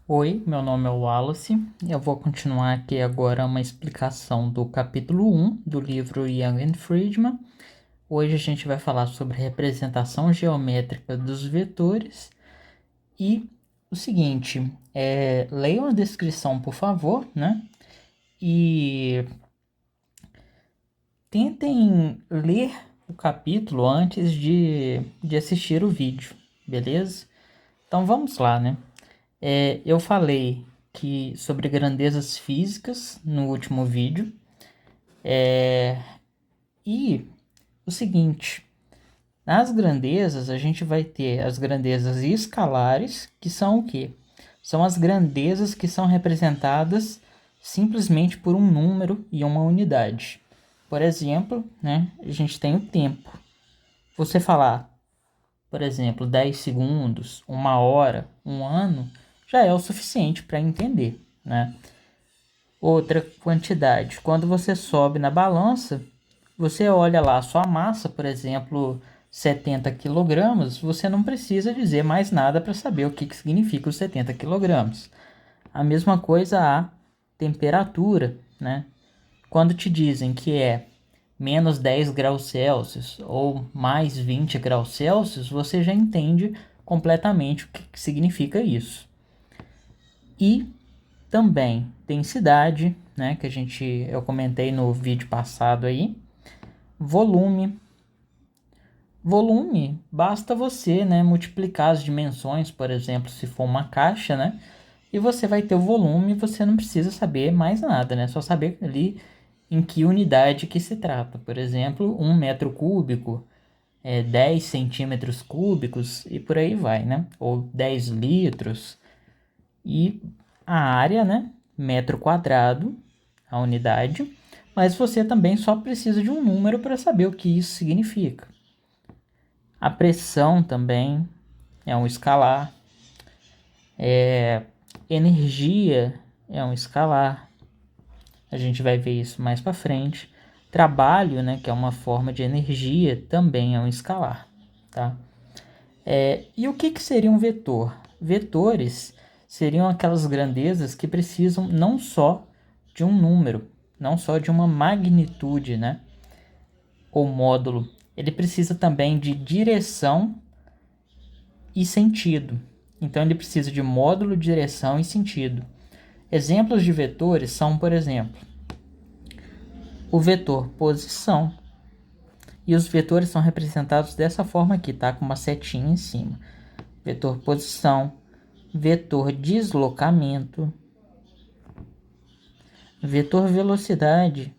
Oi, meu nome é Wallace. Eu vou continuar aqui agora uma explicação do capítulo 1 do livro Young and Friedman. Hoje a gente vai falar sobre representação geométrica dos vetores e o seguinte, leiam a descrição, por favor, né? E tentem ler o capítulo antes de assistir o vídeo, beleza? Então vamos lá, né? Eu falei sobre grandezas físicas no último vídeo. E o seguinte, nas grandezas a gente vai ter as grandezas escalares, que são o quê? São as grandezas que são representadas simplesmente por um número e uma unidade. Por exemplo, né, a gente tem o tempo. Você falar, por exemplo, 10 segundos, uma hora, um ano, já é o suficiente para entender, né? Outra quantidade, quando você sobe na balança, você olha lá a sua massa, por exemplo, 70 quilogramas, você não precisa dizer mais nada para saber o que significa os 70 quilogramas. A mesma coisa a temperatura, né? Quando te dizem que é menos 10 graus Celsius ou mais 20 graus Celsius, você já entende completamente o que significa isso. E também densidade, né, que eu comentei no vídeo passado aí. Volume. Volume, basta você, né, multiplicar as dimensões, por exemplo, se for uma caixa, né, e você vai ter o volume, você não precisa saber mais nada, né, só saber ali em que unidade que se trata. Por exemplo, 1 metro cúbico, 10 centímetros cúbicos e por aí vai, né, ou 10 litros. E a área, né, metro quadrado, a unidade, mas você também só precisa de um número para saber o que isso significa. A pressão também é um escalar. Energia é um escalar. A gente vai ver isso mais para frente. Trabalho, né, que é uma forma de energia, também é um escalar. Tá? E o que seria um vetor? Vetores seriam aquelas grandezas que precisam não só de um número, não só de uma magnitude, né, ou módulo. Ele precisa também de direção e sentido. Então ele precisa de módulo, direção e sentido. Exemplos de vetores são, por exemplo, o vetor posição. E os vetores são representados dessa forma aqui, tá? Com uma setinha em cima. Vetor posição, vetor deslocamento, vetor velocidade.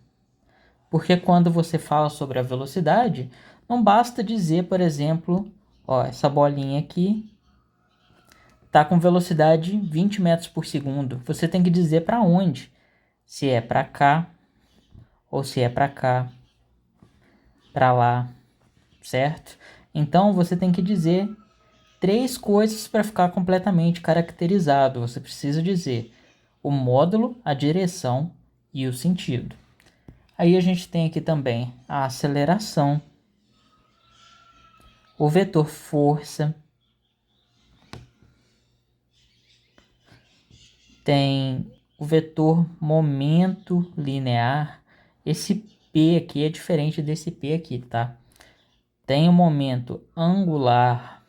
Porque quando você fala sobre a velocidade, não basta dizer, por exemplo, ó, essa bolinha aqui está com velocidade 20 metros por segundo. Você tem que dizer para onde. Se é para cá, ou se é para cá, para lá, certo? Então você tem que dizer três coisas para ficar completamente caracterizado. Você precisa dizer o módulo, a direção e o sentido. Aí a gente tem aqui também a aceleração, o vetor força, tem o vetor momento linear. Esse P aqui é diferente desse P aqui, tá? Tem o momento angular,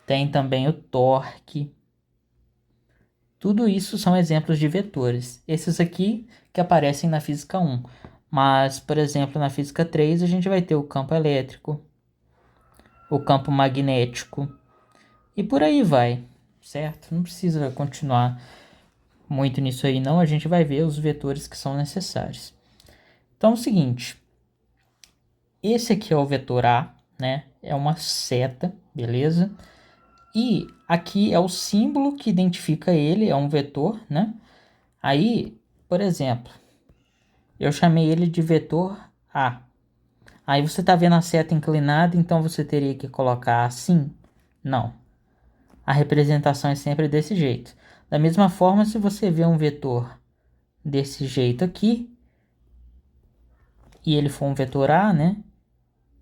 tem também o torque. Tudo isso são exemplos de vetores. Esses aqui que aparecem na física 1. Mas, por exemplo, na física 3 a gente vai ter o campo elétrico, o campo magnético e por aí vai, certo? Não precisa continuar muito nisso aí não, a gente vai ver os vetores que são necessários. Então é o seguinte, esse aqui é o vetor A, né? É uma seta, beleza? E aqui é o símbolo que identifica ele, é um vetor, né? Aí, por exemplo, eu chamei ele de vetor A. Aí você está vendo a seta inclinada, então você teria que colocar assim? Não. A representação é sempre desse jeito. Da mesma forma, se você vê um vetor desse jeito aqui, e ele for um vetor A, né?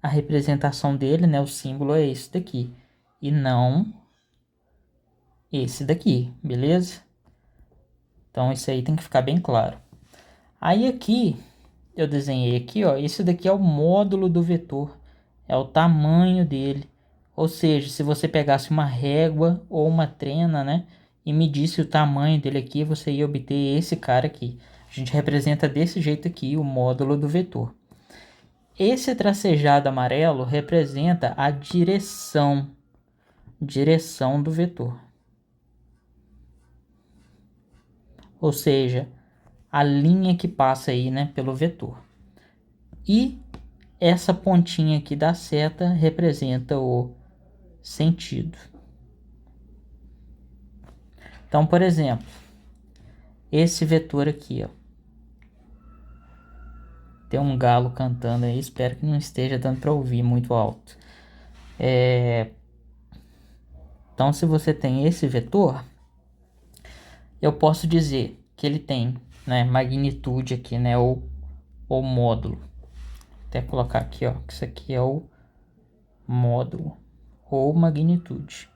A representação dele, né? O símbolo é esse daqui. E não esse daqui, beleza? Então isso aí tem que ficar bem claro. Aí aqui, eu desenhei aqui, ó, esse daqui é o módulo do vetor, é o tamanho dele. Ou seja, se você pegasse uma régua ou uma trena, né, e medisse o tamanho dele aqui, você ia obter esse cara aqui. A gente representa desse jeito aqui o módulo do vetor. Esse tracejado amarelo representa a direção do vetor. Ou seja, a linha que passa aí, né, pelo vetor. E essa pontinha aqui da seta representa o sentido. Então, por exemplo, esse vetor aqui, ó. Tem um galo cantando aí, espero que não esteja dando para ouvir muito alto. Então, se você tem esse vetor, eu posso dizer que ele tem, né, magnitude aqui, né, ou módulo. Até colocar aqui, ó, que isso aqui é o módulo ou magnitude.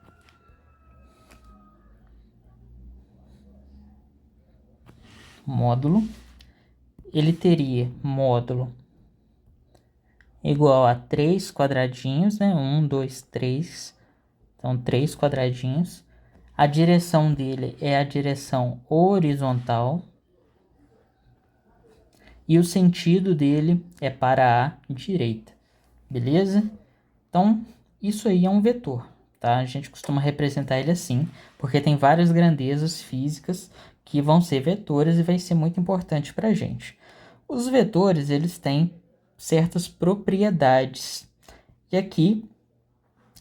Módulo, ele teria módulo igual a 3 quadradinhos, né? 1, 2, 3. Então, 3 quadradinhos. A direção dele é a direção horizontal. E o sentido dele é para a direita. Beleza? Então, isso aí é um vetor, tá? A gente costuma representar ele assim, porque tem várias grandezas físicas que vão ser vetores e vai ser muito importante para a gente. Os vetores, eles têm certas propriedades. E aqui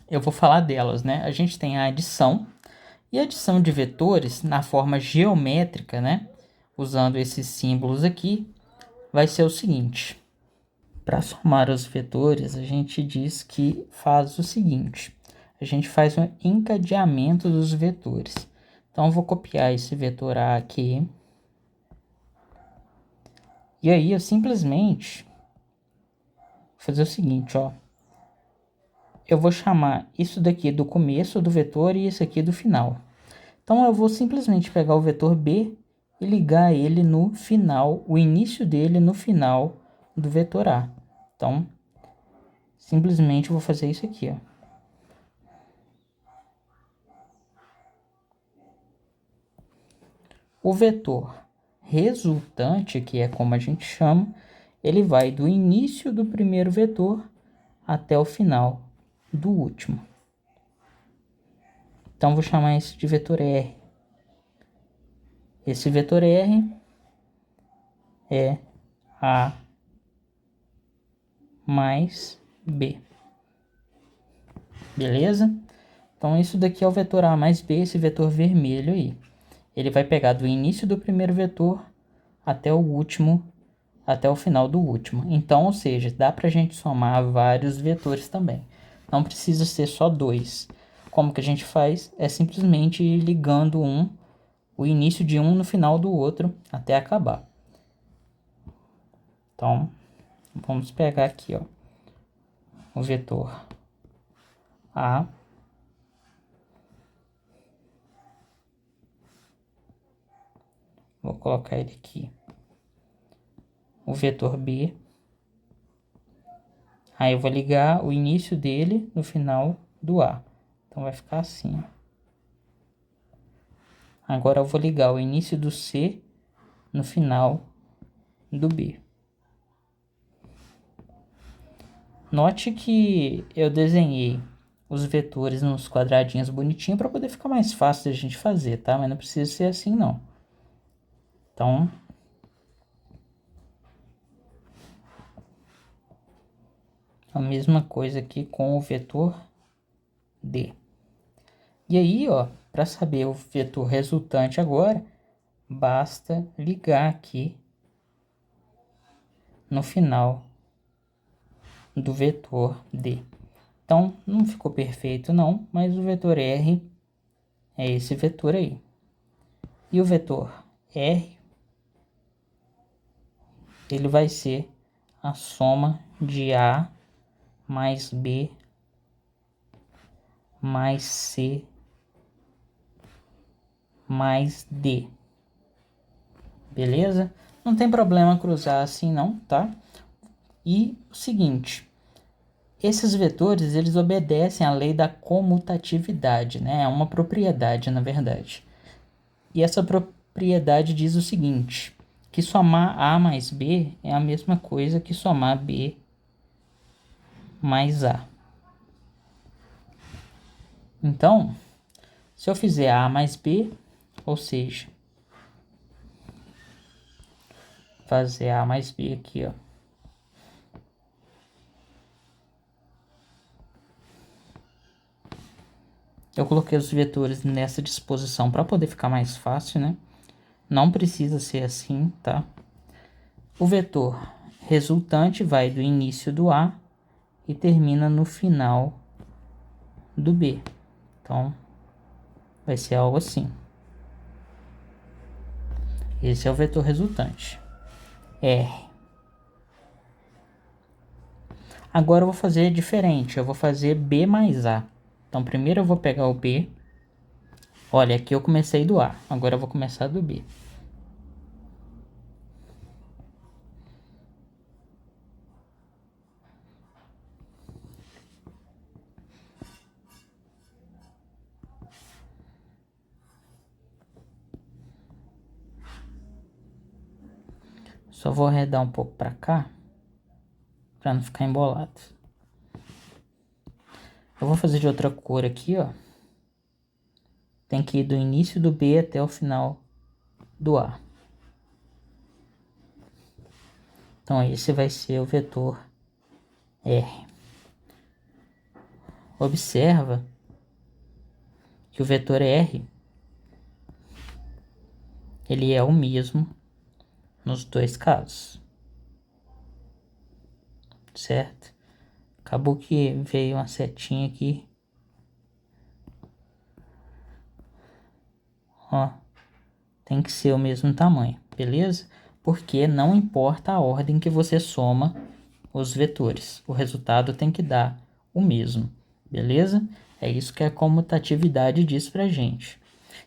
eu vou falar delas, né? A gente tem a adição, e a adição de vetores na forma geométrica, né? Usando esses símbolos aqui, vai ser o seguinte. Para somar os vetores, a gente diz que faz o seguinte. A gente faz um encadeamento dos vetores. Então, eu vou copiar esse vetor A aqui. E aí, eu simplesmente vou fazer o seguinte, ó. Eu vou chamar isso daqui do começo do vetor e isso aqui do final. Então, eu vou simplesmente pegar o vetor B e ligar ele no final, o início dele no final do vetor A. Então, simplesmente eu vou fazer isso aqui, ó. O vetor resultante, que é como a gente chama, ele vai do início do primeiro vetor até o final do último. Então, vou chamar isso de vetor R. Esse vetor R é A mais B. Beleza? Então, isso daqui é o vetor A mais B, esse vetor vermelho aí. Ele vai pegar do início do primeiro vetor até o último, até o final do último. Então, ou seja, dá para a gente somar vários vetores também. Não precisa ser só dois. Como que a gente faz? É simplesmente ir ligando o início de um no final do outro até acabar. Então, vamos pegar aqui, ó, o vetor A. Vou colocar ele aqui. O vetor B. Aí eu vou ligar o início dele no final do A. Então vai ficar assim. Agora eu vou ligar o início do C no final do B. Note que eu desenhei os vetores nos quadradinhos bonitinho para poder ficar mais fácil de a gente fazer, tá? Mas não precisa ser assim não. Então, a mesma coisa aqui com o vetor D. E aí, ó, para saber o vetor resultante agora, basta ligar aqui no final do vetor D. Então, não ficou perfeito não, mas o vetor R é esse vetor aí. E o vetor R, ele vai ser a soma de A mais B mais C mais D. Beleza? Não tem problema cruzar assim não, tá? E o seguinte, esses vetores, eles obedecem à lei da comutatividade, né? É uma propriedade, na verdade. E essa propriedade diz o seguinte, que somar A mais B é a mesma coisa que somar B mais A. Então, se eu fizer A mais B, ou seja, fazer A mais B aqui, ó. Eu coloquei os vetores nessa disposição para poder ficar mais fácil, né? Não precisa ser assim, tá? O vetor resultante vai do início do A e termina no final do B. Então, vai ser algo assim. Esse é o vetor resultante. R. Agora eu vou fazer diferente. Eu vou fazer B mais A. Então, primeiro eu vou pegar o B. Olha, aqui eu comecei do A. Agora eu vou começar do B. Só vou arredar um pouco para cá, para não ficar embolado. Eu vou fazer de outra cor aqui, ó. Tem que ir do início do B até o final do A. Então esse vai ser o vetor R. Observa que o vetor R, ele é o mesmo nos dois casos. Certo? Acabou que veio uma setinha aqui. Ó, tem que ser o mesmo tamanho, beleza? Porque não importa a ordem que você soma os vetores, o resultado tem que dar o mesmo, beleza? É isso que a comutatividade diz pra gente.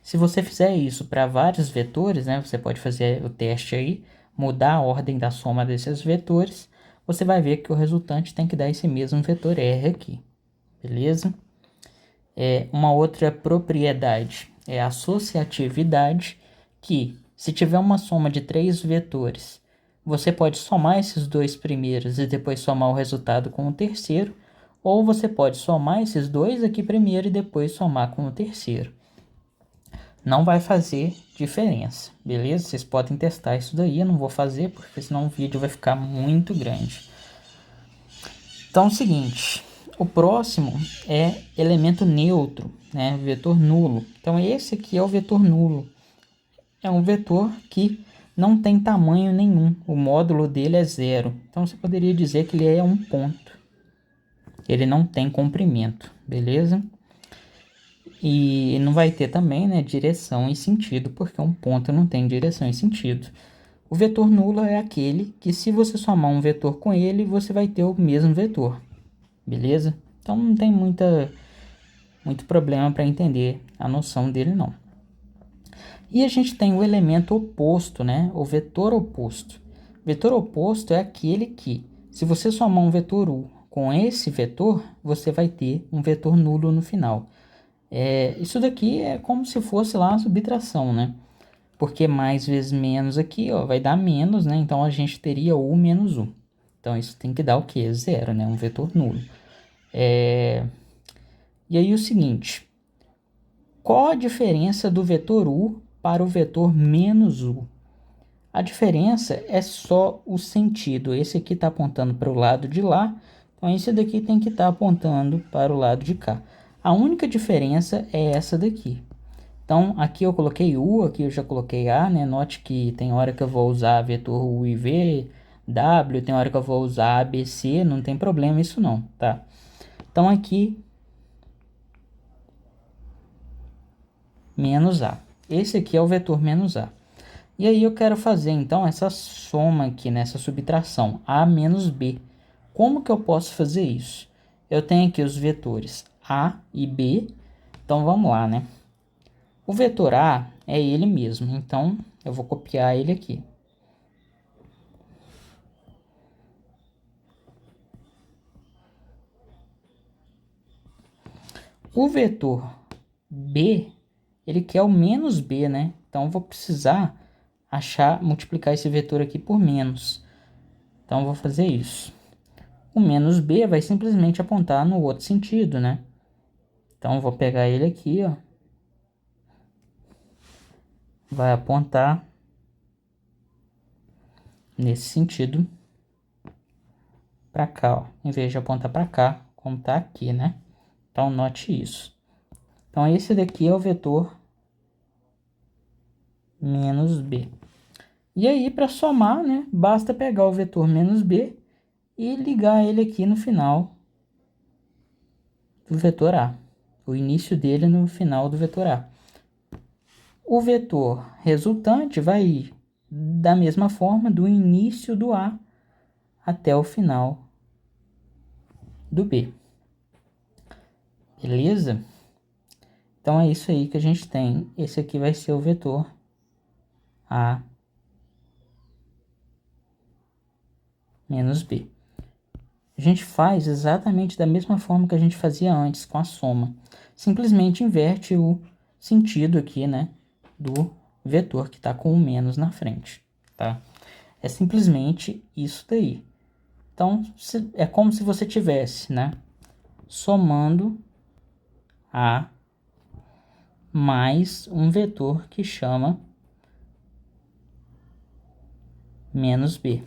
Se você fizer isso para vários vetores, né, você pode fazer o teste aí, mudar a ordem da soma desses vetores, você vai ver que o resultante tem que dar esse mesmo vetor R aqui, beleza? Uma outra propriedade é a associatividade, que se tiver uma soma de 3 vetores, você pode somar esses dois primeiros e depois somar o resultado com o terceiro, ou você pode somar esses dois aqui primeiro e depois somar com o terceiro. Não vai fazer diferença, beleza? Vocês podem testar isso daí, eu não vou fazer porque senão o vídeo vai ficar muito grande. Então é o seguinte, o próximo é elemento neutro, né? Vetor nulo. Então esse aqui é o vetor nulo. É um vetor que não tem tamanho nenhum, o módulo dele é zero. Então você poderia dizer que ele é um ponto. Ele não tem comprimento, beleza? E não vai ter também, né, direção e sentido, porque um ponto não tem direção e sentido. O vetor nulo é aquele que, se você somar um vetor com ele, você vai ter o mesmo vetor, beleza? Então não tem muito problema para entender a noção dele, não. E a gente tem o elemento oposto, né? O vetor oposto. Vetor oposto é aquele que, se você somar um vetor U com esse vetor, você vai ter um vetor nulo no final. Isso daqui é como se fosse lá a subtração, né? Porque mais vezes menos aqui, ó, vai dar menos, né? Então a gente teria U menos U. Então isso tem que dar o quê? Zero, né? Um vetor nulo. E aí o seguinte, qual a diferença do vetor U para o vetor menos U? A diferença é só o sentido. Esse aqui está apontando para o lado de lá, então esse daqui tem que estar apontando para o lado de cá. A única diferença é essa daqui. Então aqui eu coloquei U, aqui eu já coloquei A, né? Note que tem hora que eu vou usar vetor U e V, W, tem hora que eu vou usar ABC, não tem problema isso não, tá? Então aqui menos A. Esse aqui é o vetor menos A. E aí eu quero fazer então essa soma aqui, nessa subtração, A menos B. Como que eu posso fazer isso? Eu tenho aqui os vetores A e B, então vamos lá, né? O vetor A, é ele mesmo. Então, eu vou copiar ele aqui. O vetor b, ele quer o menos b, né? Então, eu vou precisar multiplicar esse vetor aqui por menos. Então, eu vou fazer isso. O menos b vai simplesmente apontar no outro sentido, né? Então, eu vou pegar ele aqui, ó. Vai apontar nesse sentido para cá, ó. Em vez de apontar para cá, como tá aqui, né? Então, note isso. Então, esse daqui é o vetor menos b. E aí, para somar, né? Basta pegar o vetor menos b e ligar ele aqui no final do vetor A. O início dele no final do vetor A. O vetor resultante vai ir da mesma forma do início do A até o final do B. Beleza? Então é isso aí que a gente tem. Esse aqui vai ser o vetor A menos B. A gente faz exatamente da mesma forma que a gente fazia antes com a soma. Simplesmente inverte o sentido aqui, né, do vetor que está com o menos na frente, tá? É simplesmente isso daí. Então, é como se você tivesse, né, somando A mais um vetor que chama menos B.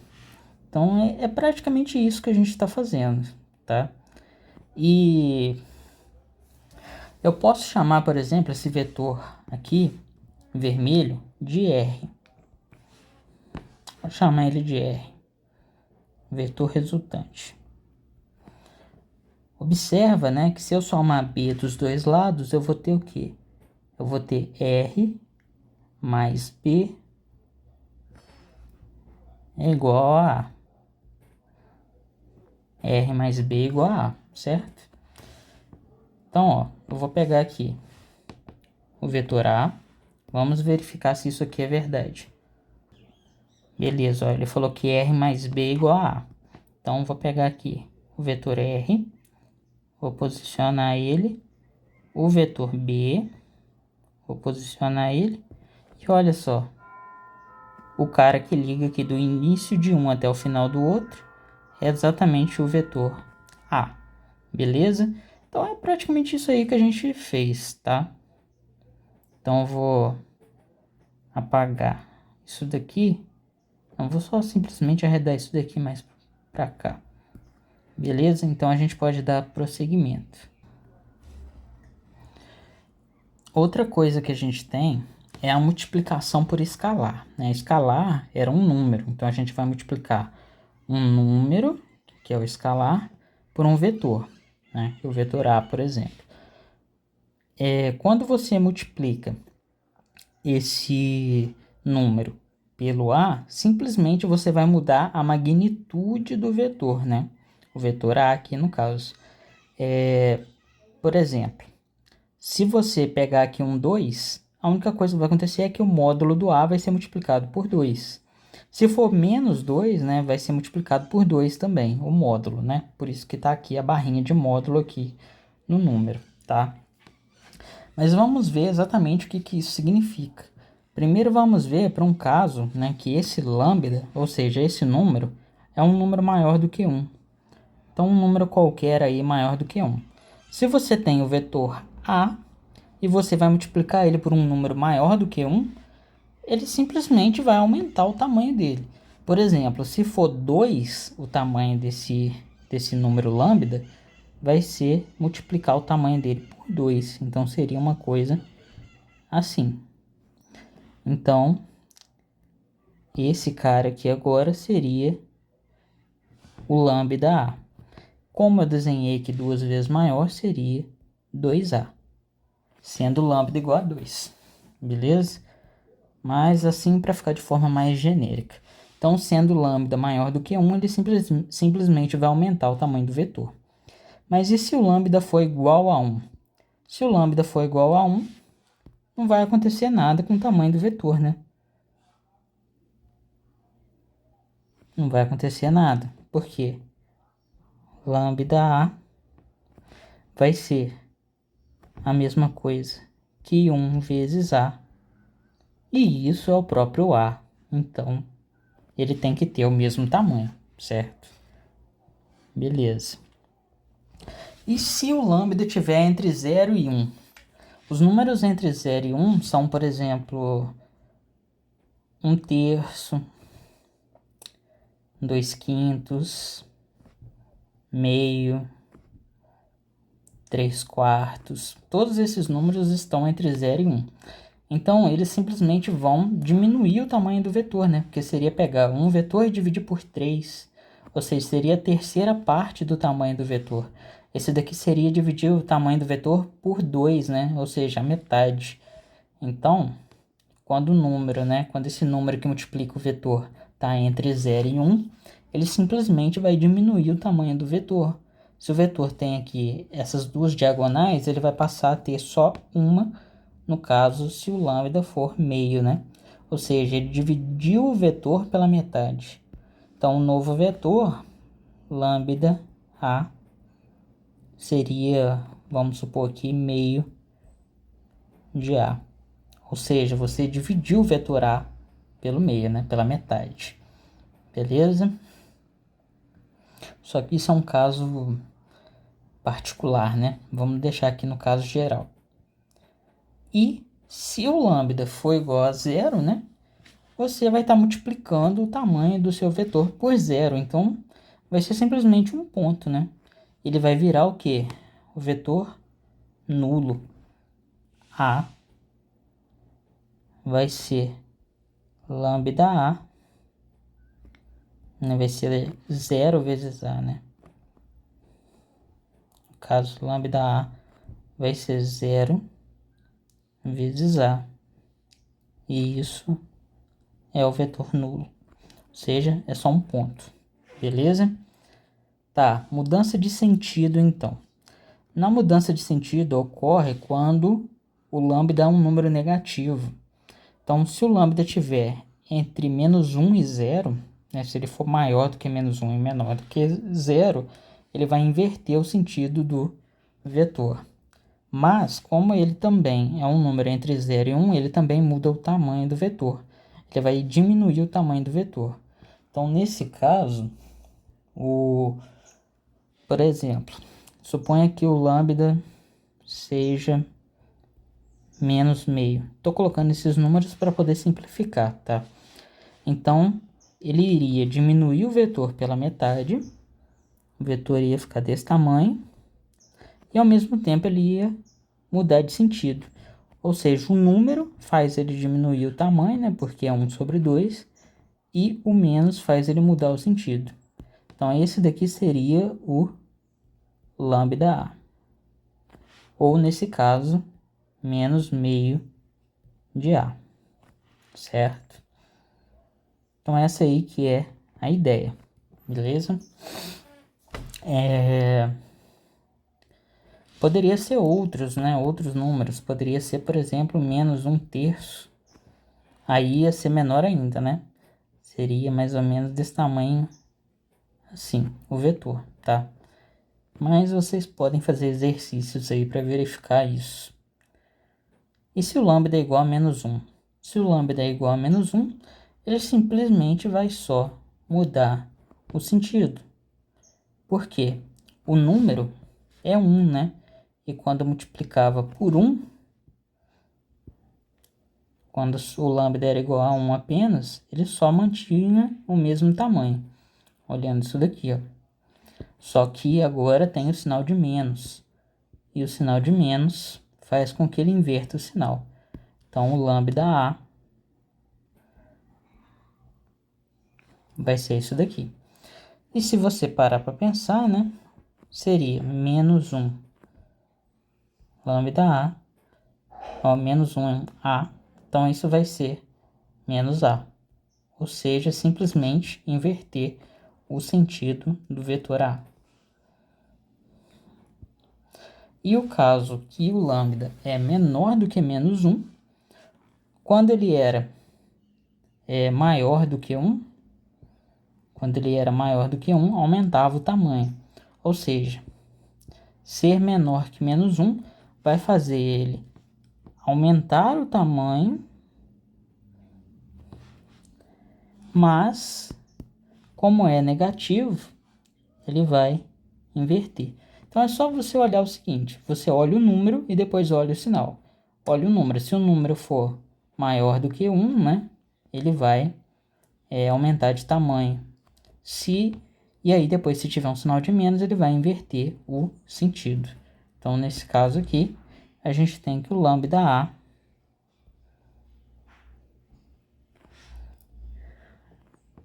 Então, é praticamente isso que a gente está fazendo, tá? E eu posso chamar, por exemplo, esse vetor aqui, vermelho, de R. Vou chamar ele de R, vetor resultante. Observa, né, que se eu somar B dos dois lados, eu vou ter o quê? Eu vou ter R mais B é igual a A. R mais B é igual a A, certo? Então, ó, eu vou pegar aqui o vetor A. Vamos verificar se isso aqui é verdade. Beleza, ó, ele falou que R mais B é igual a A. Então, vou pegar aqui o vetor R. Vou posicionar ele. O vetor B. Vou posicionar ele. E olha só. O cara que liga aqui do início de um até o final do outro é exatamente o vetor A. Beleza? Então é praticamente isso aí que a gente fez, tá? Então eu vou apagar isso daqui. Eu vou só simplesmente arredar isso daqui mais para cá. Beleza? Então a gente pode dar prosseguimento. Outra coisa que a gente tem é a multiplicação por escalar, né? Escalar era um número, então a gente vai multiplicar um número, que é o escalar, por um vetor, né? O vetor A, por exemplo. Quando você multiplica esse número pelo A, simplesmente você vai mudar a magnitude do vetor, né? O vetor A aqui no caso. Por exemplo, se você pegar aqui um 2, a única coisa que vai acontecer é que o módulo do A vai ser multiplicado por 2. Se for menos 2, né, vai ser multiplicado por 2 também, o módulo, né? Por isso que está aqui a barrinha de módulo aqui no número, tá? Mas vamos ver exatamente o que isso significa. Primeiro vamos ver para um caso, né, que esse lambda, ou seja, esse número, é um número maior do que 1. Então, um número qualquer aí maior do que 1. Se você tem o vetor A e você vai multiplicar ele por um número maior do que 1, ele simplesmente vai aumentar o tamanho dele. Por exemplo, se for 2 o tamanho desse número lambda, vai ser multiplicar o tamanho dele por 2. Então, seria uma coisa assim. Então, esse cara aqui agora seria o lambda A. Como eu desenhei aqui 2 vezes maior, seria 2A. Sendo lambda igual a 2. Beleza? Mas assim para ficar de forma mais genérica. Então, sendo lambda maior do que 1, ele simplesmente vai aumentar o tamanho do vetor. Mas e se o lambda for igual a 1? Se o lambda for igual a 1, não vai acontecer nada com o tamanho do vetor, né? Não vai acontecer nada. Por quê? Lambda A vai ser a mesma coisa que 1 vezes A. E isso é o próprio A. Então, ele tem que ter o mesmo tamanho, certo? Beleza. E se o lambda estiver entre 0 e 1? Os números entre 0 e 1 são, por exemplo, 1/3, 2/5, meio, 3/4. Todos esses números estão entre 0 e 1. Então, eles simplesmente vão diminuir o tamanho do vetor, né? Porque seria pegar um vetor e dividir por 3. Ou seja, seria a terceira parte do tamanho do vetor. Esse daqui seria dividir o tamanho do vetor por 2, né? Ou seja, a metade. Então, quando o número, né? Quando esse número que multiplica o vetor está entre 0 e 1, ele simplesmente vai diminuir o tamanho do vetor. Se o vetor tem aqui essas duas diagonais, ele vai passar a ter só uma, no caso, se o lambda for meio, né? Ou seja, ele dividiu o vetor pela metade. Então, o novo vetor, lambda A, seria, vamos supor aqui, meio de A. Ou seja, você dividiu o vetor A pelo meio, né? Pela metade. Beleza? Só que isso é um caso particular, né? Vamos deixar aqui no caso geral. E se o lambda for igual a 0, né? Você vai estar multiplicando o tamanho do seu vetor por 0. Então, vai ser simplesmente um ponto, né? Ele vai virar o quê? O vetor nulo. A vai ser lambda A, né? Vai ser 0 vezes A, né? No caso, lambda A vai ser 0 vezes A. E isso é o vetor nulo. Ou seja, é só um ponto. Beleza? Tá, mudança de sentido então. Na mudança de sentido ocorre quando o lambda é um número negativo. Então, se o lambda estiver entre -1 e 0, né, se ele for maior do que -1 e menor do que 0, ele vai inverter o sentido do vetor. Mas, como ele também é um número entre 0 e 1, ele também muda o tamanho do vetor. Ele vai diminuir o tamanho do vetor. Então, nesse caso, por exemplo, suponha que o lambda seja menos meio. Estou colocando esses números para poder simplificar, tá? Então, ele iria diminuir o vetor pela metade. O vetor ia ficar desse tamanho. E, ao mesmo tempo, ele ia mudar de sentido. Ou seja, o número faz ele diminuir o tamanho, né? Porque é 1/2. E o menos faz ele mudar o sentido. Então, esse daqui seria o lambda A. Ou, nesse caso, menos meio de A. Certo? Então, essa aí que é a ideia. Beleza? Poderia ser outros, né? Outros números. Poderia ser, por exemplo, -1/3. Aí ia ser menor ainda, né? Seria mais ou menos desse tamanho, assim, o vetor, tá? Mas vocês podem fazer exercícios aí para verificar isso. E se o lambda é igual a -1? Se o lambda é igual a -1, ele simplesmente vai só mudar o sentido. Por quê? O número é 1, né? E quando multiplicava por 1, quando o lambda era igual a 1 apenas, ele só mantinha o mesmo tamanho. Olhando isso daqui, ó. Só que agora tem o sinal de menos. E o sinal de menos faz com que ele inverta o sinal. Então, o lambda A vai ser isso daqui. E se você parar para pensar, né? Seria -1 lambda A, ó, -1 A. Então, isso vai ser menos A. Ou seja, simplesmente inverter o sentido do vetor A. E o caso que o lambda é menor do que -1, Quando ele era maior do que 1, aumentava o tamanho. Ou seja, ser menor que menos 1 vai fazer ele aumentar o tamanho, mas como é negativo, ele vai inverter. Então é só você olhar o seguinte: você olha o número e depois olha o sinal. Olha o número, se o número for maior do que 1, né, ele vai aumentar de tamanho. E aí depois, se tiver um sinal de menos, ele vai inverter o sentido. Então nesse caso aqui, a gente tem que o lambda A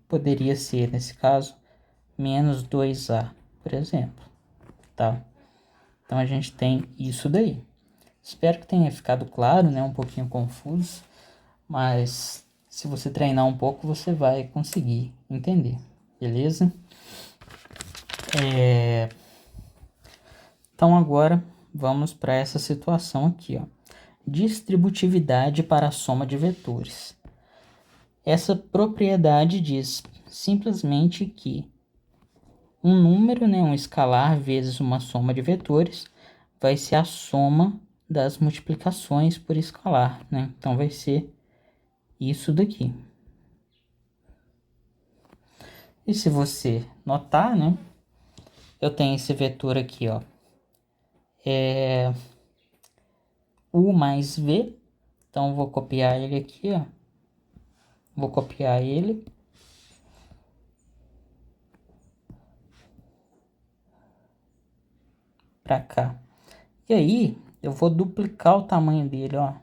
poderia ser, nesse caso, menos 2A, por exemplo, tá? Então a gente tem isso daí. Espero que tenha ficado claro, né? Um pouquinho confuso, mas se você treinar um pouco, você vai conseguir entender, beleza? Então agora vamos para essa situação aqui, ó. Distributividade para a soma de vetores. Essa propriedade diz simplesmente que um número, né, um escalar vezes uma soma de vetores, vai ser a soma das multiplicações por escalar, né? Então vai ser isso daqui. E se você notar, né, eu tenho esse vetor aqui, ó, U mais V, então vou copiar ele aqui, ó, vou copiar ele, para cá. E aí, eu vou duplicar o tamanho dele, ó.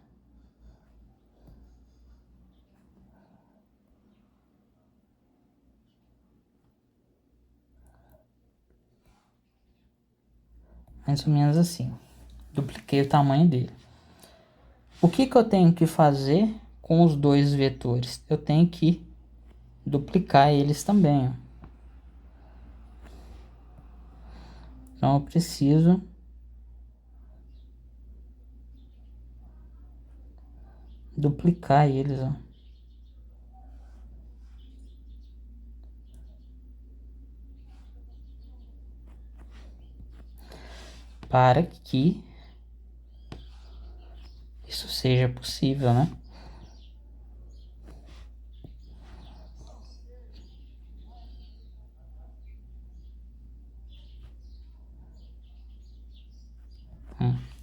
Mais ou menos assim. Dupliquei o tamanho dele. O que eu tenho que fazer com os dois vetores? Eu tenho que duplicar eles também, ó. Então eu preciso duplicar eles, ó. Para que isso seja possível, né?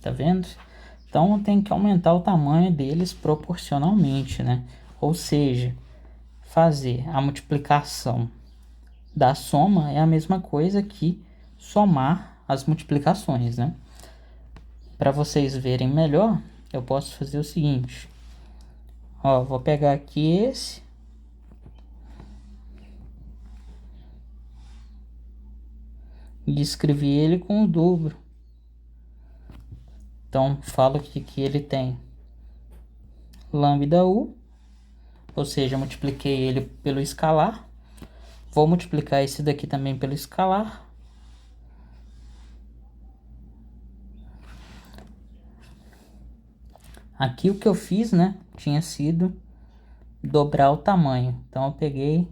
Tá vendo? Então tem que aumentar o tamanho deles proporcionalmente, né? Ou seja, fazer a multiplicação da soma é a mesma coisa que somar as multiplicações, né? Para vocês verem melhor, eu posso fazer o seguinte. Ó, vou pegar aqui esse. E escrevi ele com o dobro. Então, falo que ele tem lambda U, ou seja, multipliquei ele pelo escalar. Vou multiplicar esse daqui também pelo escalar. Aqui o que eu fiz, né, tinha sido dobrar o tamanho. Então, eu peguei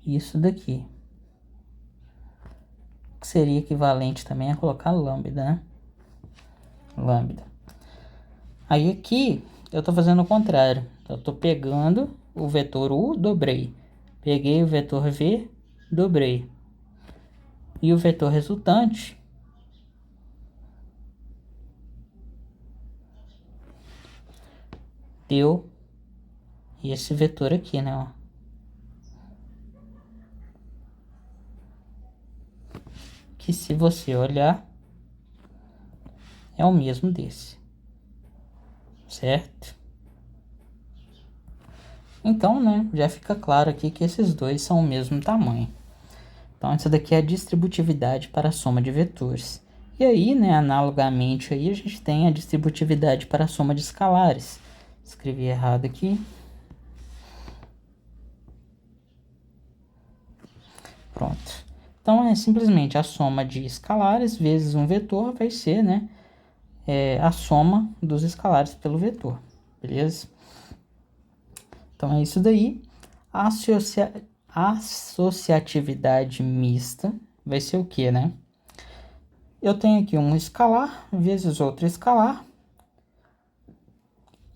isso daqui, que seria equivalente também a colocar lambda, né? Lambda. Aí aqui eu estou fazendo o contrário. Eu estou pegando o vetor U, dobrei. Peguei o vetor V, dobrei. E o vetor resultante deu esse vetor aqui, né? Ó. Que se você olhar, é o mesmo desse. Certo? Então, né, já fica claro aqui que esses dois são o mesmo tamanho. Então, essa daqui é a distributividade para a soma de vetores. E aí, né, analogamente, aí a gente tem a distributividade para a soma de escalares. Escrevi errado aqui. Pronto. Então, é simplesmente a soma de escalares vezes um vetor vai ser, né, a soma dos escalares pelo vetor, beleza? Então é isso daí. A associatividade mista vai ser o que, né? Eu tenho aqui um escalar vezes outro escalar.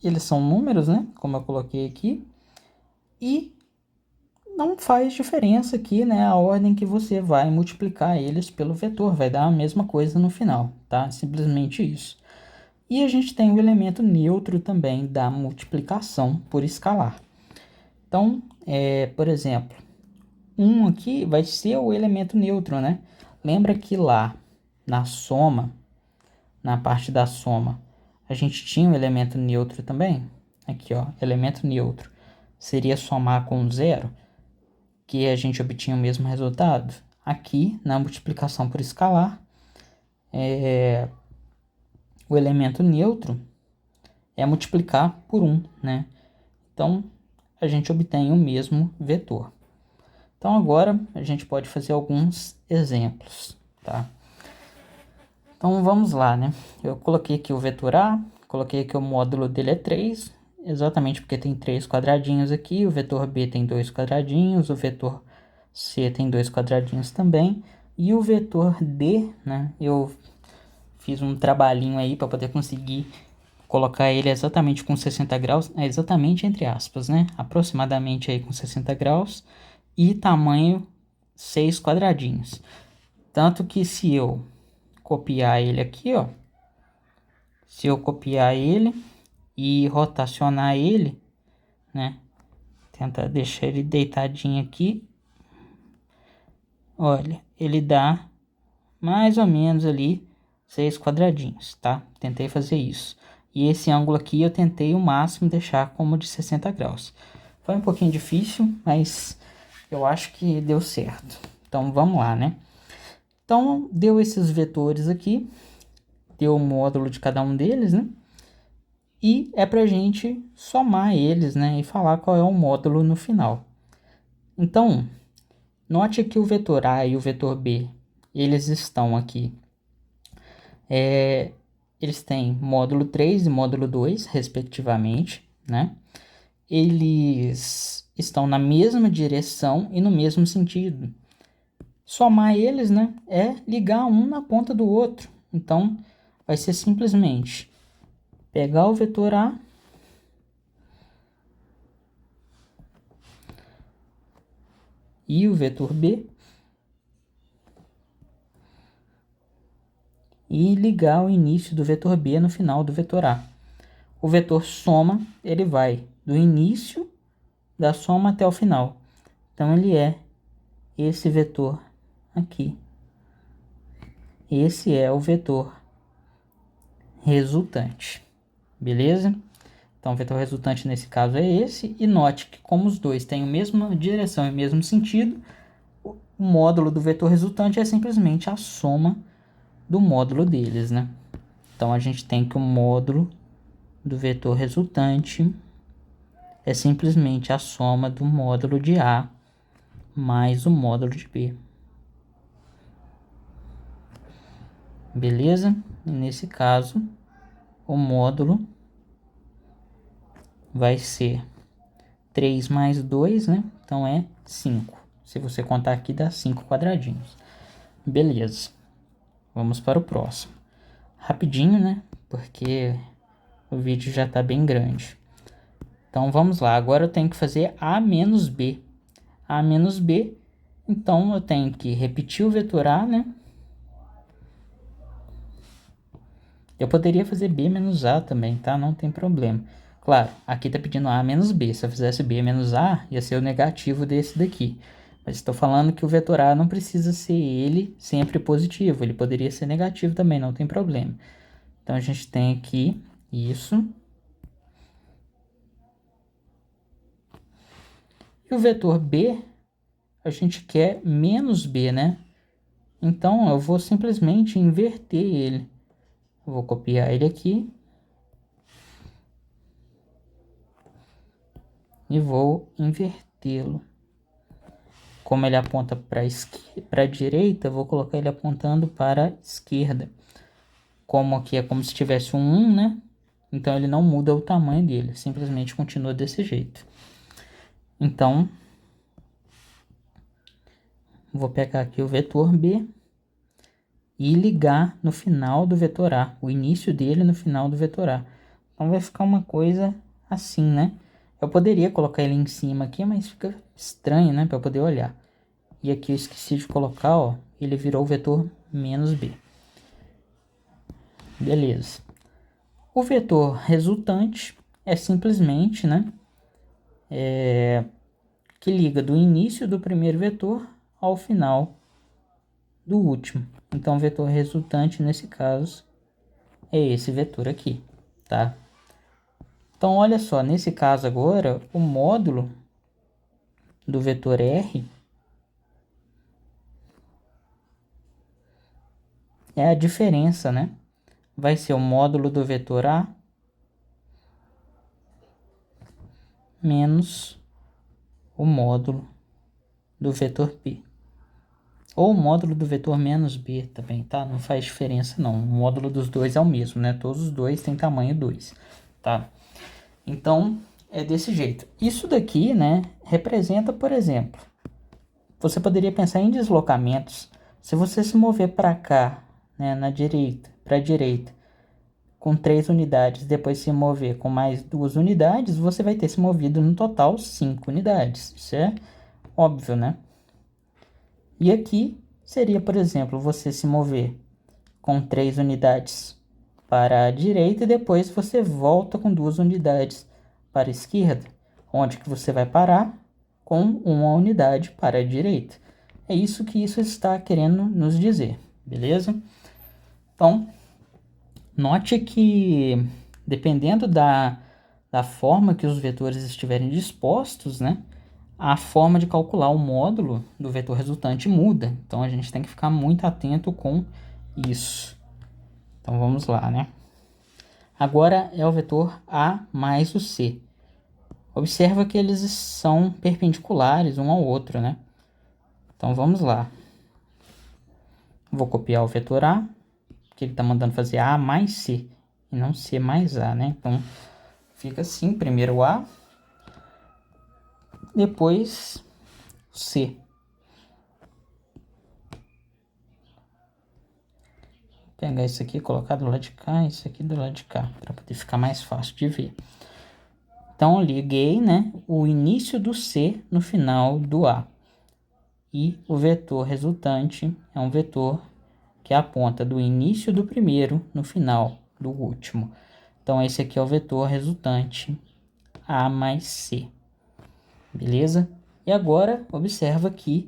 Eles são números, né? Como eu coloquei aqui. E não faz diferença aqui, né? A ordem que você vai multiplicar eles pelo vetor. Vai dar a mesma coisa no final, tá? Simplesmente isso. E a gente tem o elemento neutro também da multiplicação por escalar. Então, por exemplo, 1 aqui vai ser o elemento neutro, né? Lembra que lá na soma, na parte da soma, a gente tinha o elemento neutro também? Aqui, ó, elemento neutro. Seria somar com zero, que a gente obtinha o mesmo resultado? Aqui, na multiplicação por escalar, o elemento neutro é multiplicar por 1, né? Então, a gente obtém o mesmo vetor. Então, agora, a gente pode fazer alguns exemplos, tá? Então, vamos lá, né? Eu coloquei aqui o vetor A, coloquei aqui o módulo dele é 3, exatamente porque tem 3 quadradinhos aqui, o vetor B tem 2 quadradinhos, o vetor C tem 2 quadradinhos também, e o vetor D, né? Eu fiz um trabalhinho aí para poder conseguir colocar ele exatamente com 60 graus, exatamente entre aspas, né? Aproximadamente aí com 60 graus e tamanho 6 quadradinhos. Tanto que se eu copiar ele aqui, ó, se eu copiar ele e rotacionar ele, né? Tentar deixar ele deitadinho aqui. Olha, ele dá mais ou menos ali 6 quadradinhos, tá? Tentei fazer isso. E esse ângulo aqui eu tentei o máximo deixar como de 60 graus. Foi um pouquinho difícil, mas eu acho que deu certo. Então vamos lá, né? Então deu esses vetores aqui, deu o módulo de cada um deles, né? E é para a gente somar eles, né? E falar qual é o módulo no final. Então, note que o vetor A e o vetor B, eles estão aqui. Eles têm módulo 3 e módulo 2, respectivamente, né? Eles estão na mesma direção e no mesmo sentido. Somar eles, né, é ligar um na ponta do outro. Então, vai ser simplesmente pegar o vetor A e o vetor B e ligar o início do vetor B no final do vetor A. O vetor soma, ele vai do início da soma até o final. Então, ele é esse vetor aqui. Esse é o vetor resultante. Beleza? Então, o vetor resultante nesse caso é esse. E note que como os dois têm a mesma direção e o mesmo sentido, o módulo do vetor resultante é simplesmente a soma do módulo deles, né? Então, a gente tem que o módulo do vetor resultante é simplesmente a soma do módulo de A mais o módulo de B. Beleza? E nesse caso, o módulo vai ser 3 mais 2, né? Então é 5. Se você contar aqui, dá 5 quadradinhos. Beleza. Vamos para o próximo. Rapidinho, né? Porque o vídeo já está bem grande. Então vamos lá. Agora eu tenho que fazer A menos B. A menos B. Então eu tenho que repetir o vetor A, né? Eu poderia fazer B menos A também, tá? Não tem problema. Claro, aqui tá pedindo A menos B. Se eu fizesse B menos A, ia ser o negativo desse daqui. Mas estou falando que o vetor A não precisa ser ele sempre positivo. Ele poderia ser negativo também, não tem problema. Então, a gente tem aqui isso. E o vetor B, a gente quer menos B, né? Então, eu vou simplesmente inverter ele. Eu vou copiar ele aqui. E vou invertê-lo. Como ele aponta para a direita, vou colocar ele apontando para a esquerda. como aqui é como se tivesse um 1, né? Então ele não muda o tamanho dele, simplesmente continua desse jeito. Então, vou pegar aqui o vetor B e ligar no final do vetor A, o início dele no final do vetor A. Então vai ficar uma coisa assim, né? Eu poderia colocar ele em cima aqui, mas fica estranho, né? Para eu poder olhar. E aqui eu esqueci de colocar, ó, ele virou o vetor menos B. Beleza. O vetor resultante é simplesmente, né, que liga do início do primeiro vetor ao final do último. Então, o vetor resultante, nesse caso, é esse vetor aqui, tá? Então, olha só, nesse caso agora, o módulo do vetor R é a diferença, né? Vai ser o módulo do vetor A menos o módulo do vetor P. Ou o módulo do vetor menos B também, tá? Não faz diferença não. O módulo dos dois é o mesmo, né? Todos os dois têm tamanho 2, tá? Então, é desse jeito. Isso daqui, né, representa, por exemplo, você poderia pensar em deslocamentos. Se você se mover para cá, né, na direita, para a direita, com 3 unidades, depois se mover com mais 2 unidades, você vai ter se movido no total 5 unidades. Isso é óbvio, né? E aqui seria, por exemplo, você se mover com 3 unidades para a direita e depois você volta com 2 unidades para a esquerda, onde que você vai parar com uma unidade para a direita. É isso que isso está querendo nos dizer, beleza? Então, note que dependendo da forma que os vetores estiverem dispostos, né, a forma de calcular o módulo do vetor resultante muda. Então, a gente tem que ficar muito atento com isso. Então, vamos lá, né? Agora é o vetor A mais o C. Observa que eles são perpendiculares um ao outro, né? Então, vamos lá. Vou copiar o vetor A, que ele está mandando fazer A mais C, e não C mais A, né? Então, fica assim, primeiro A, depois C. Vou pegar isso aqui, colocar do lado de cá, isso aqui do lado de cá, para poder ficar mais fácil de ver. Então, liguei, né, o início do C no final do A. E o vetor resultante é um vetor que aponta do início do primeiro no final do último. Então, esse aqui é o vetor resultante A mais C. Beleza? E agora, observa que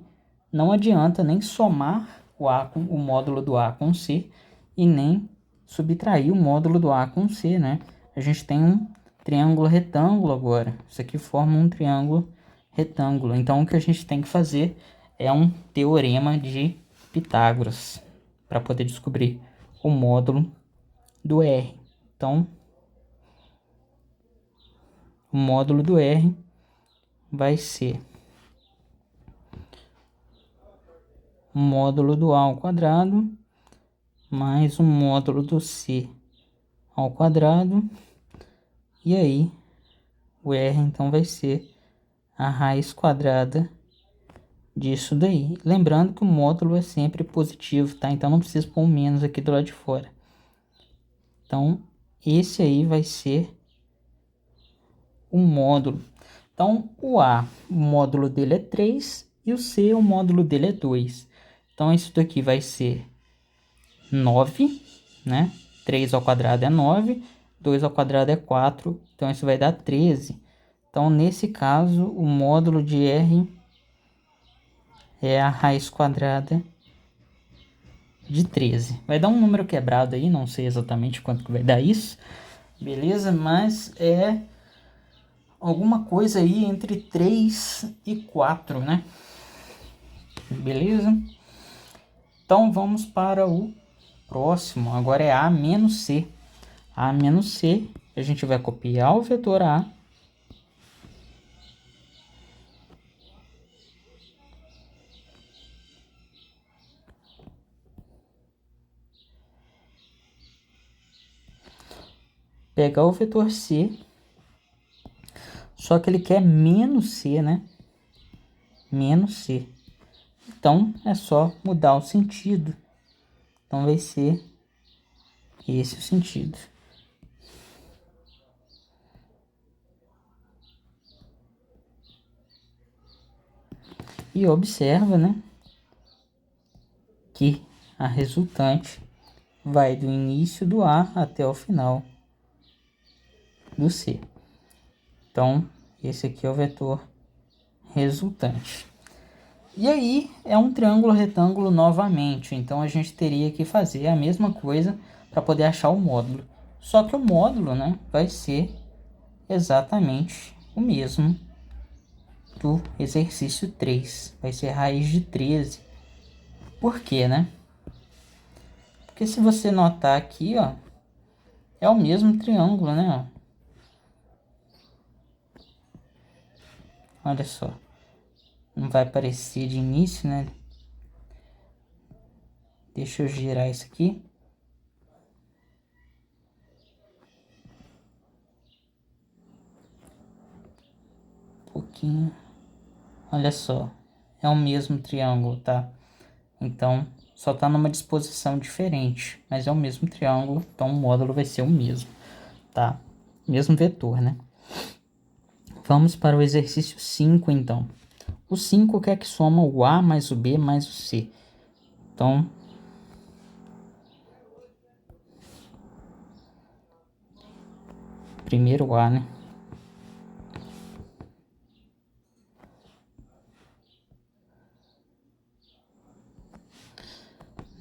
não adianta nem somar o módulo do A com C e nem subtrair o módulo do A com C, né? A gente tem um triângulo retângulo agora. Isso aqui forma um triângulo retângulo. Então, o que a gente tem que fazer é um teorema de Pitágoras para poder descobrir o módulo do R. Então, o módulo do R vai ser o módulo do A ao quadrado mais o módulo do C ao quadrado. E aí, o R então vai ser a raiz quadrada disso daí. Lembrando que o módulo é sempre positivo, tá? Então não precisa pôr um menos aqui do lado de fora. Então, esse aí vai ser o módulo. Então, o A, o módulo dele é 3 e o C, o módulo dele é 2. Então, isso daqui vai ser 9, né? 3 ao quadrado é 9, 2 ao quadrado é 4, então isso vai dar 13. Então, nesse caso, o módulo de R é a raiz quadrada de 13. Vai dar um número quebrado aí, não sei exatamente quanto que vai dar isso, beleza? Mas é alguma coisa aí entre 3 e 4, né? Beleza? Então, vamos para o próximo. Agora é A menos C. A menos C, a gente vai copiar o vetor A. pegar o vetor C, só que ele quer menos C, né? Menos C. Então, é só mudar o sentido. Então, vai ser esse o sentido. E observa, né, que a resultante vai do início do A até o final do C. Então, esse aqui é o vetor resultante. E aí, é um triângulo retângulo novamente. Então, a gente teria que fazer a mesma coisa para poder achar o módulo. Só que o módulo, né, vai ser exatamente o mesmo do exercício 3. Vai ser raiz de 13. Por quê, né? Porque se você notar aqui, ó, é o mesmo triângulo, né? Olha só. Não vai aparecer de início, né? Deixa eu girar isso aqui. Um pouquinho. Olha só. É o mesmo triângulo, tá? Então, só tá numa disposição diferente. Mas é o mesmo triângulo, então o módulo vai ser o mesmo, tá? Mesmo vetor, né? Vamos para o exercício 5, então. O 5 quer que soma o A mais o B mais o C. Então, primeiro o A, né?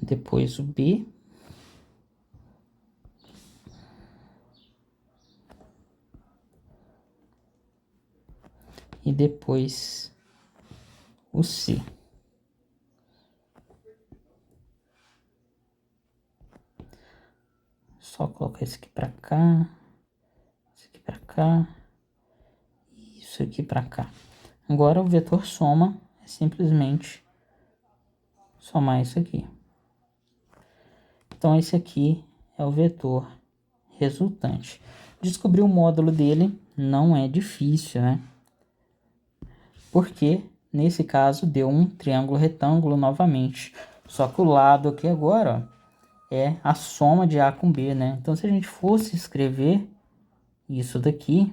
Depois o B. E depois o C. Só colocar isso aqui para cá, isso aqui para cá, e isso aqui para cá. Agora o vetor soma é simplesmente somar isso aqui. Então esse aqui é o vetor resultante. Descobrir o módulo dele não é difícil, né? Porque nesse caso deu um triângulo retângulo novamente. Só que o lado aqui agora, ó, é a soma de A com B, né? Então se a gente fosse escrever isso daqui,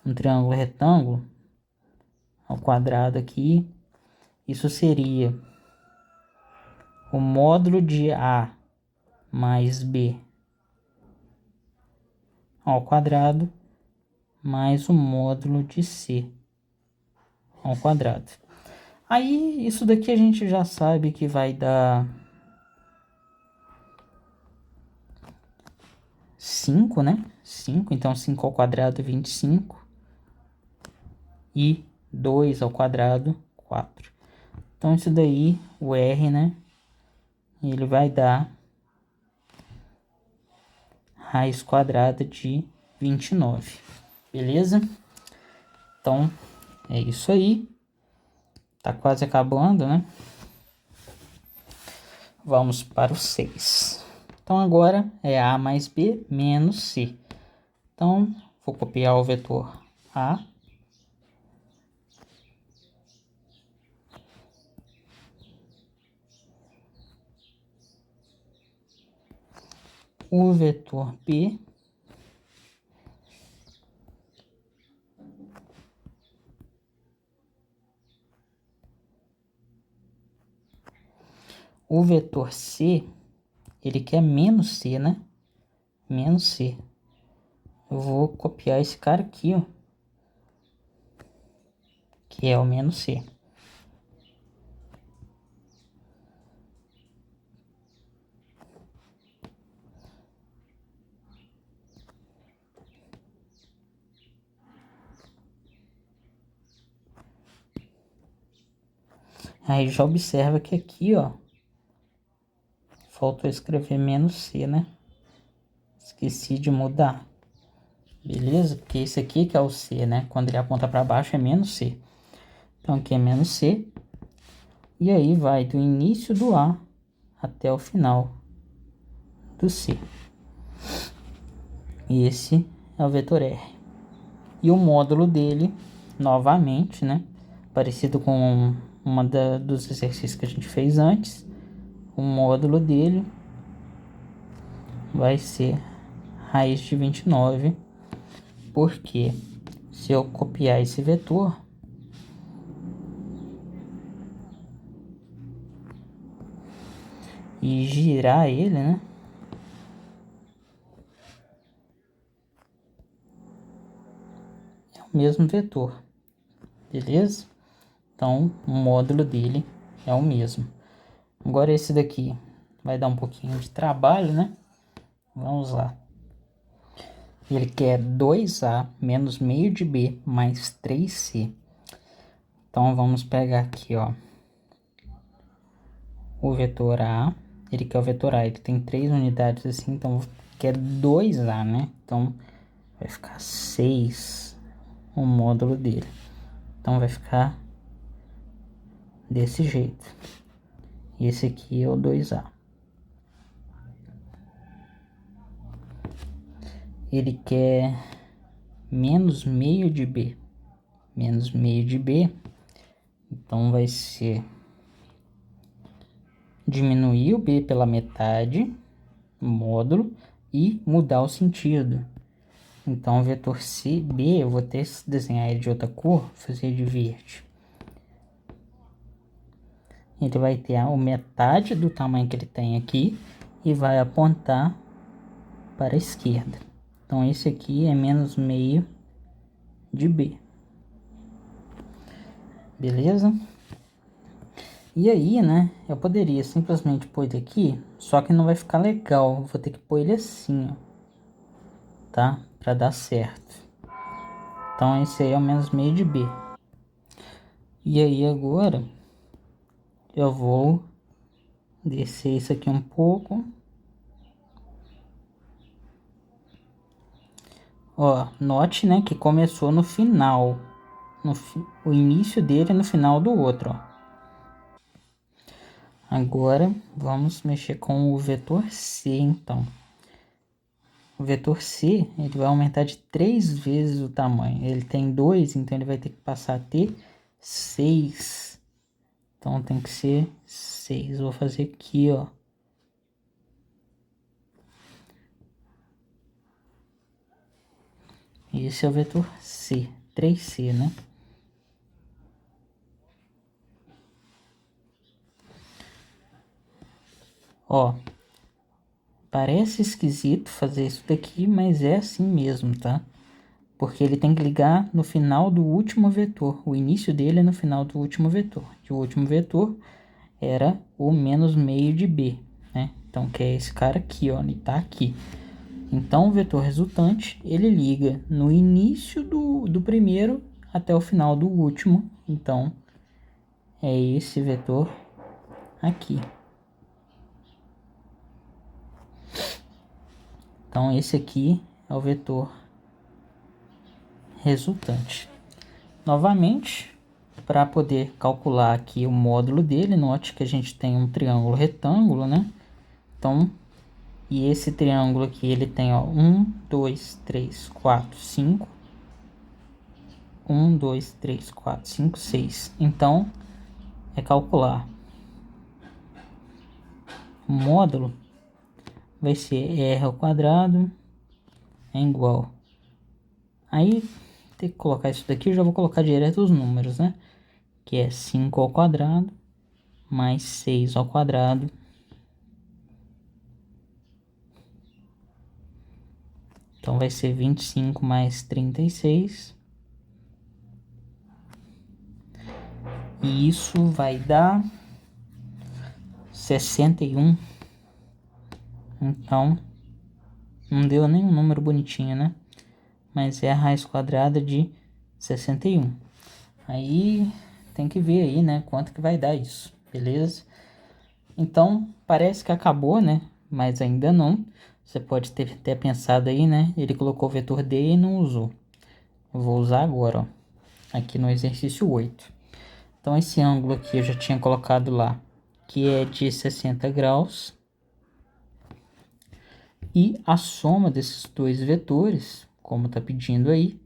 um triângulo retângulo ao quadrado aqui, isso seria o módulo de A mais B ao quadrado mais o módulo de C ao quadrado. Aí, isso daqui a gente já sabe que vai dar 5, né? 5, então 5 ao quadrado é 25. E 2 ao quadrado, 4. Então, isso daí, o R, né? Ele vai dar raiz quadrada de 29. Beleza? Então, é isso aí. Tá quase acabando, né? Vamos para o 6. Então, agora é A mais B menos C. Então, vou copiar o vetor A. O vetor B. O vetor C, ele quer menos C, né? Menos C. Eu vou copiar esse cara aqui, ó. Que é o menos C. Aí já observa que aqui, ó, faltou escrever menos C, né? Esqueci de mudar. Beleza? Porque esse aqui que é o C, né? Quando ele aponta para baixo é menos C. Então aqui é menos C. E aí vai do início do A até o final do C. Esse é o vetor R. E o módulo dele, novamente, né? Parecido com dos exercícios que a gente fez antes. O módulo dele vai ser raiz de 29, porque se eu copiar esse vetor e girar ele, né? É o mesmo vetor, beleza? Então, o módulo dele é o mesmo. Agora esse daqui vai dar um pouquinho de trabalho, né? Vamos lá. Ele quer 2A menos meio de B mais 3C. Então, vamos pegar aqui, ó, o vetor A. Ele quer o vetor A, ele tem 3 unidades assim, então quer 2A, né? Então, vai ficar 6 o módulo dele. Então, vai ficar desse jeito. E esse aqui é o 2A. Ele quer menos meio de B. Menos meio de B. Então, vai ser diminuir o B pela metade, módulo, e mudar o sentido. Então, o vetor CB, eu vou ter que desenhar ele de outra cor, fazer de verde. Ele vai ter a metade do tamanho que ele tem aqui e vai apontar para a esquerda. Então, esse aqui é menos meio de B. Beleza? E aí, né, eu poderia simplesmente pôr ele aqui, só que não vai ficar legal. Vou ter que pôr ele assim, ó, tá? Para dar certo. Então, esse aí é o menos meio de B. E aí, agora, eu vou descer isso aqui um pouco. Ó, note, né, que começou no final. O início dele é no final do outro, ó. Agora, vamos mexer com o vetor C, então. O vetor C, ele vai aumentar de 3 vezes o tamanho. Ele tem 2, então ele vai ter que passar a ter 6. Então, tem que ser 6. Vou fazer aqui, ó. Esse é o vetor C, 3C, né? Ó, parece esquisito fazer isso daqui, mas é assim mesmo, tá? Porque ele tem que ligar no final do último vetor. O início dele é no final do último vetor. E o último vetor era o menos meio de B, né? Então, que é esse cara aqui, ó, ele tá aqui. Então, o vetor resultante, ele liga no início do primeiro até o final do último. Então, é esse vetor aqui. Então, esse aqui é o vetor resultante. Novamente, para poder calcular aqui o módulo dele, note que a gente tem um triângulo retângulo, né? Então, e esse triângulo aqui, ele tem, ó, 1, 2, 3, 4, 5. 1, 2, 3, 4, 5, 6. Então, é calcular. O módulo vai ser R ao quadrado é igual. Aí, tem que colocar isso daqui, eu já vou colocar direto os números, né? Que é 5 ao quadrado mais 6 ao quadrado. Então, vai ser 25 mais 36. E isso vai dar 61. Então, não deu nenhum número bonitinho, né? Mas é a raiz quadrada de 61. Aí, tem que ver aí, né? Quanto que vai dar isso, beleza? Então, parece que acabou, né? Mas ainda não. Você pode ter até pensado aí, né? Ele colocou o vetor D e não usou. Eu vou usar agora, ó. Aqui no exercício 8. Então, esse ângulo aqui eu já tinha colocado lá, que é de 60 graus. E a soma desses dois vetores, como está pedindo aí,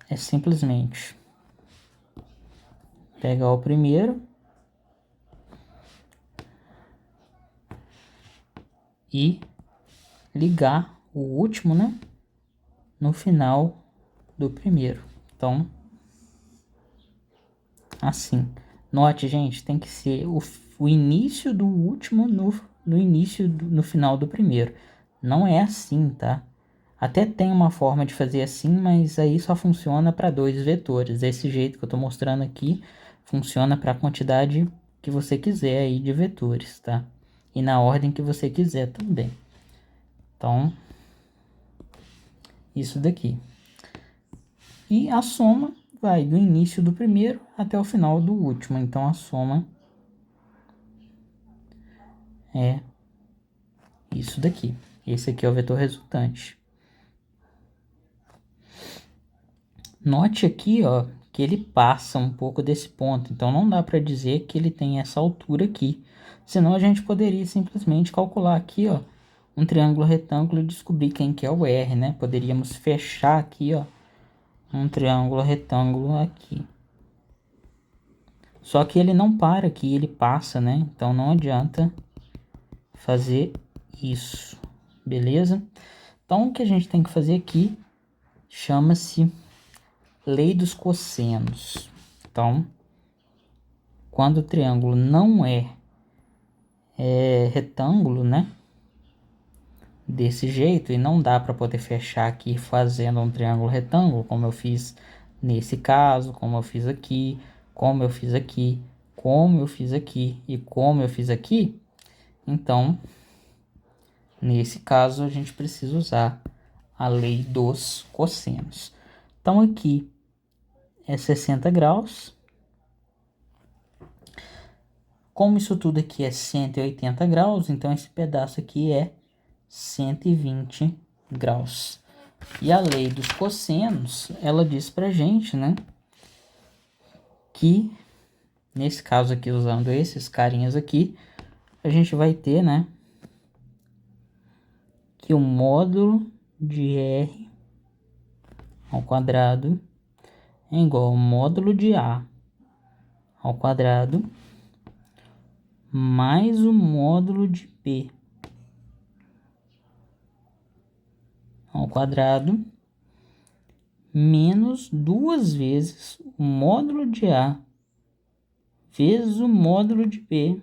é simplesmente pegar o primeiro e ligar o último, né, no final do primeiro. Então, assim. Note, gente, tem que ser o início do último no final do primeiro. Não é assim, tá? Até tem uma forma de fazer assim, mas aí só funciona para dois vetores. Desse jeito que eu estou mostrando aqui, funciona para a quantidade que você quiser aí de vetores, tá? E na ordem que você quiser também. Então, isso daqui. E a soma vai do início do primeiro até o final do último. Então, a soma é isso daqui. Esse aqui é o vetor resultante. Note aqui, ó, que ele passa um pouco desse ponto. Então, não dá para dizer que ele tem essa altura aqui. Senão, a gente poderia simplesmente calcular aqui, ó, um triângulo retângulo e descobrir quem que é o R, né? Poderíamos fechar aqui, ó, um triângulo retângulo aqui. Só que ele não para aqui, ele passa, né? Então, não adianta fazer isso, beleza? Então, o que a gente tem que fazer aqui chama-se lei dos cossenos. Então, quando o triângulo não é retângulo, né? Desse jeito, e não dá para poder fechar aqui fazendo um triângulo retângulo, como eu fiz nesse caso, como eu fiz aqui, como eu fiz aqui, como eu fiz aqui e como eu fiz aqui. Então, nesse caso, a gente precisa usar a lei dos cossenos. Então, aqui é 60 graus. Como isso tudo aqui é 180 graus, então esse pedaço aqui é 120 graus. E a lei dos cossenos, ela diz pra gente, né, que nesse caso aqui, usando esses carinhas aqui, a gente vai ter, né, que o módulo de R ao quadrado é igual ao módulo de A ao quadrado mais o módulo de P ao quadrado menos duas vezes o módulo de A vezes o módulo de B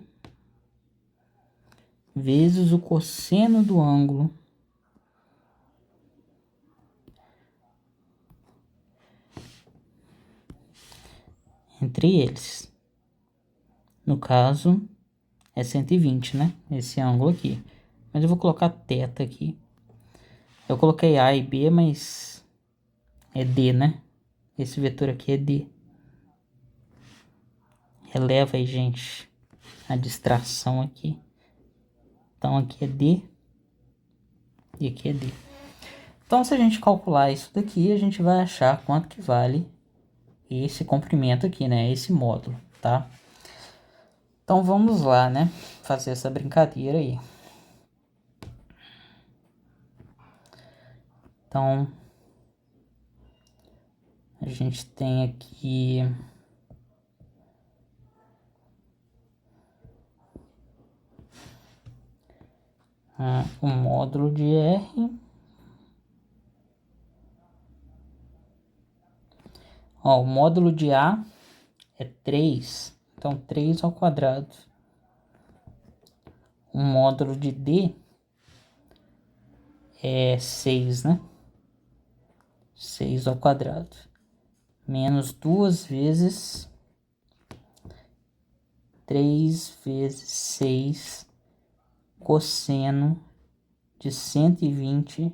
vezes o cosseno do ângulo entre eles. No caso, é 120, né? Esse ângulo aqui. Mas eu vou colocar θ aqui. Eu coloquei A e B, mas é D, né? Esse vetor aqui é D. Releva aí, gente, a distração aqui. Então, aqui é D e aqui é D. Então, se a gente calcular isso daqui, a gente vai achar quanto que vale esse comprimento aqui, né? Esse módulo, tá? Então, vamos lá, né? Fazer essa brincadeira aí. Então, a gente tem aqui o módulo de R. Ó, o módulo de A é 3. Então, 3 ao quadrado. O módulo de D é 6, né? 6 ao quadrado. Menos 2 vezes 3 vezes 6 cosseno de 120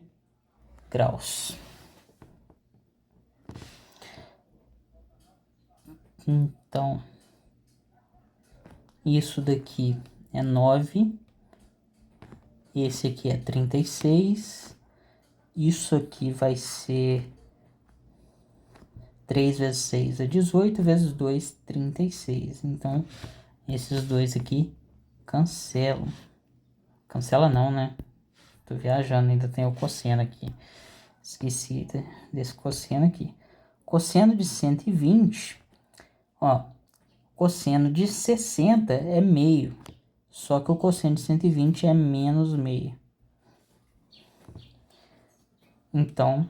graus. Então, isso daqui é 9. Esse aqui é 36. Isso aqui vai ser 3 vezes 6 é 18, vezes 2, 36. Então, esses dois aqui cancelam. Cancela não, né? Tô viajando, ainda tem o cosseno aqui. Esqueci desse cosseno aqui. Cosseno de 120, ó, cosseno de 60 é meio. Só que o cosseno de 120 é menos meio. Então,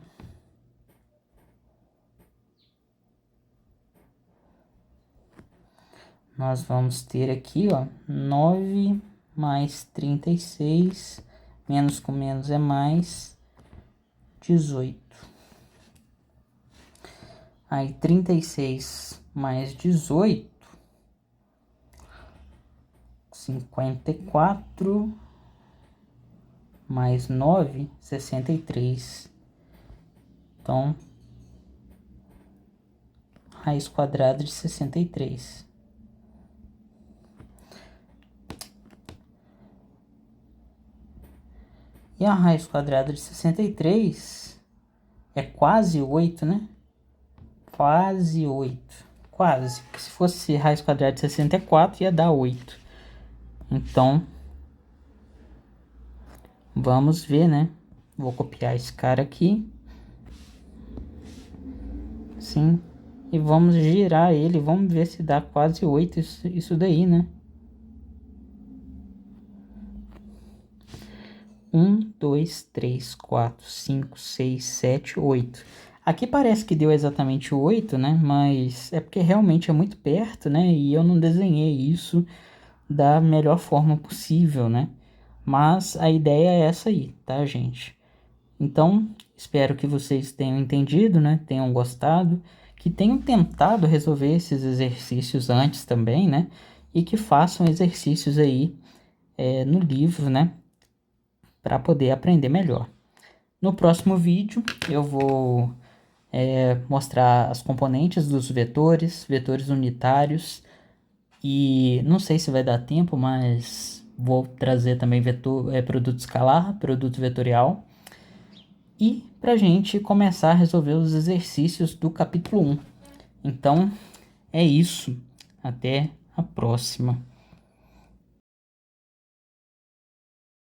nós vamos ter aqui, ó, 9 mais 36, menos com menos é mais, 18. Aí 36 mais 18, 54, mais 9, 63. Então, raiz quadrada de 63. E a raiz quadrada de 63 é quase 8, né? Quase 8. Quase. Se fosse raiz quadrada de 64, ia dar 8. Então, vamos ver, né? Vou copiar esse cara aqui. Sim. E vamos girar ele. Vamos ver se dá quase 8 isso daí, né? 1, 2, 3, 4, 5, 6, 7, 8. Aqui parece que deu exatamente 8, né? Mas é porque realmente é muito perto, né? E eu não desenhei isso da melhor forma possível, né? Mas a ideia é essa aí, tá, gente? Então, espero que vocês tenham entendido, né? Tenham gostado, que tenham tentado resolver esses exercícios antes também, né? E que façam exercícios aí no livro, né? Para poder aprender melhor. No próximo vídeo eu vou mostrar as componentes dos vetores, vetores unitários, e não sei se vai dar tempo, mas vou trazer também produto escalar, produto vetorial, e para a gente começar a resolver os exercícios do capítulo 1. Então é isso, até a próxima.